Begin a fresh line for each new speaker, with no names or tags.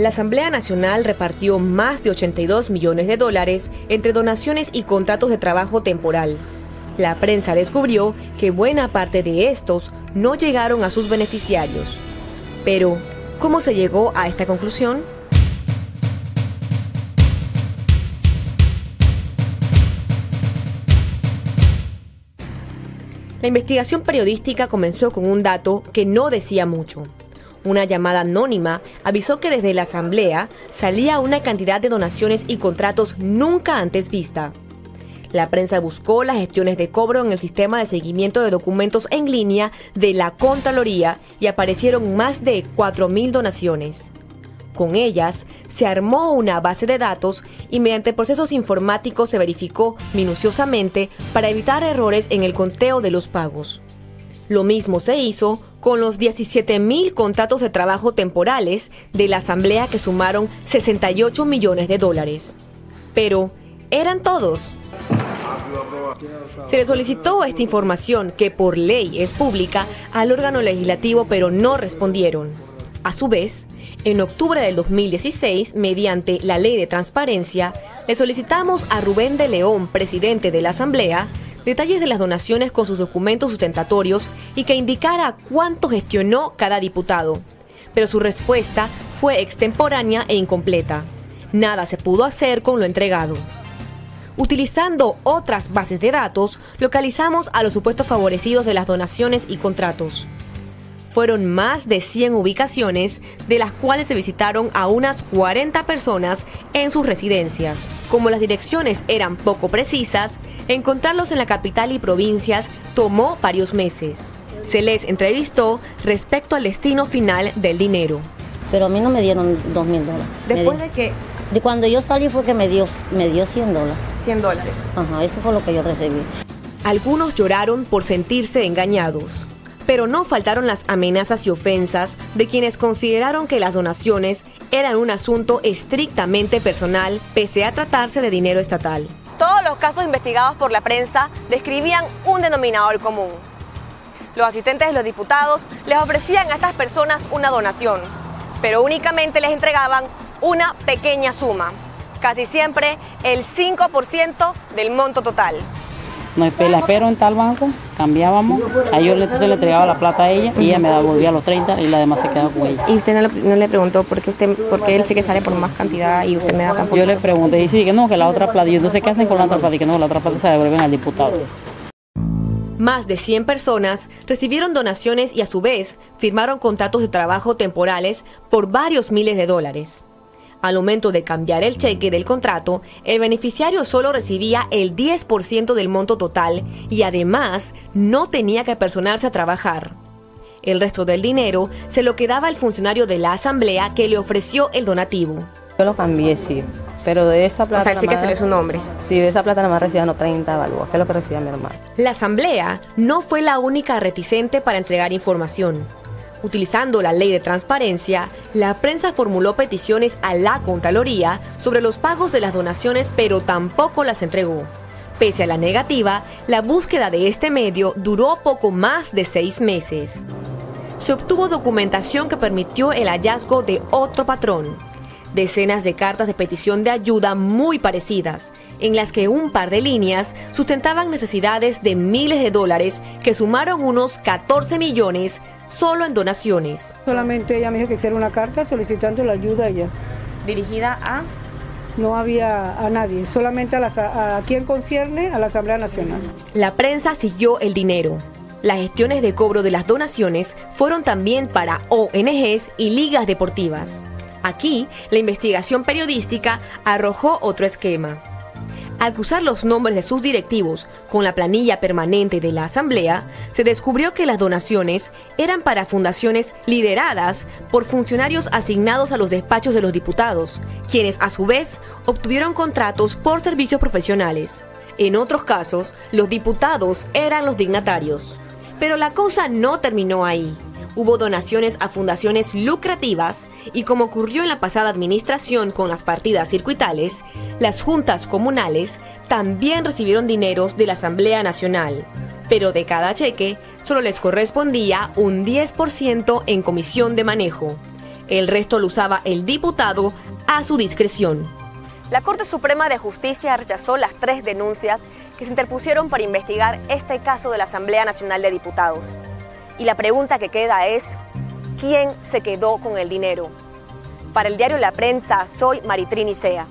La Asamblea Nacional repartió más de 82 millones de dólares entre donaciones y contratos de trabajo temporal. La prensa descubrió que buena parte de estos no llegaron a sus beneficiarios. Pero, ¿cómo se llegó a esta conclusión? La investigación periodística comenzó con un dato que no decía mucho. Una llamada anónima avisó que desde la Asamblea salía una cantidad de donaciones y contratos nunca antes vista. La prensa buscó las gestiones de cobro en el sistema de seguimiento de documentos en línea de la Contraloría y aparecieron más de 4.000 donaciones. Con ellas, se armó una base de datos y mediante procesos informáticos se verificó minuciosamente para evitar errores en el conteo de los pagos. Lo mismo se hizo con los 17.000 contratos de trabajo temporales de la Asamblea que sumaron 68 millones de dólares. Pero, ¿eran todos? Se le solicitó esta información, que por ley es pública, al órgano legislativo, pero no respondieron. A su vez, en octubre del 2016, mediante la Ley de Transparencia, le solicitamos a Rubén de León, presidente de la Asamblea, detalles de las donaciones con sus documentos sustentatorios y que indicara cuánto gestionó cada diputado. Pero su respuesta fue extemporánea e incompleta. Nada se pudo hacer con lo entregado. Utilizando otras bases de datos, localizamos a los supuestos favorecidos de las donaciones y contratos. Fueron más de 100 ubicaciones, de las cuales se visitaron a unas 40 personas en sus residencias. Como las direcciones eran poco precisas, encontrarlos en la capital y provincias tomó varios meses. Se les entrevistó respecto al destino final del dinero.
Pero a mí no me dieron $2.000.
¿Después de qué?
De cuando yo salí fue que me dio $100.
$100.
Ajá, eso fue lo que yo recibí.
Algunos lloraron por sentirse engañados. Pero no faltaron las amenazas y ofensas de quienes consideraron que las donaciones eran un asunto estrictamente personal, pese a tratarse de dinero estatal. Todos los casos investigados por la prensa describían un denominador común. Los asistentes de los diputados les ofrecían a estas personas una donación, pero únicamente les entregaban una pequeña suma, casi siempre el 5% del monto total.
La espero en tal banco, cambiábamos, a yo le entregaba la plata a ella y ella me devolvía los 30 y la demás se quedaba con ella.
¿Y usted no le preguntó por qué el cheque sale por más cantidad y usted me da tan poco?
Yo le pregunté y dice que no, que la otra plata, y yo no sé qué hacen con la otra plata, y que no, la otra plata se devuelven al diputado.
Más de 100 personas recibieron donaciones y a su vez firmaron contratos de trabajo temporales por varios miles de dólares. Al momento de cambiar el cheque del contrato, el beneficiario solo recibía el 10% del monto total y además no tenía que apersonarse a trabajar. El resto del dinero se lo quedaba el funcionario de la Asamblea que le ofreció el donativo.
Yo lo cambié, sí, pero de esa plata...
O sea, el cheque salió su nombre.
Sí, de esa plata nada más recibían 30 balboas, que es lo que recibía mi hermano.
La Asamblea no fue la única reticente para entregar información. Utilizando la Ley de Transparencia, la prensa formuló peticiones a la Contraloría sobre los pagos de las donaciones, pero tampoco las entregó. Pese a la negativa, la búsqueda de este medio duró poco más de 6 meses. Se obtuvo documentación que permitió el hallazgo de otro patrón. Decenas de cartas de petición de ayuda muy parecidas, en las que un par de líneas sustentaban necesidades de miles de dólares que sumaron unos 14 millones solo en donaciones.
Solamente ella me dijo que hiciera una carta solicitando la ayuda a ella.
¿Dirigida a?
No había a nadie, solamente a quien concierne a la Asamblea Nacional.
La prensa siguió el dinero. Las gestiones de cobro de las donaciones fueron también para ONGs y ligas deportivas. Aquí, la investigación periodística arrojó otro esquema. Al cruzar los nombres de sus directivos con la planilla permanente de la Asamblea, se descubrió que las donaciones eran para fundaciones lideradas por funcionarios asignados a los despachos de los diputados, quienes a su vez obtuvieron contratos por servicios profesionales. En otros casos, los diputados eran los dignatarios. Pero la cosa no terminó ahí. Hubo donaciones a fundaciones lucrativas y, como ocurrió en la pasada administración con las partidas circuitales, las juntas comunales también recibieron dineros de la Asamblea Nacional, pero de cada cheque solo les correspondía un 10% en comisión de manejo. El resto lo usaba el diputado a su discreción.
La Corte Suprema de Justicia rechazó las 3 denuncias que se interpusieron para investigar este caso de la Asamblea Nacional de Diputados. Y la pregunta que queda es, ¿quién se quedó con el dinero? Para el diario La Prensa, soy Maritrini Sea.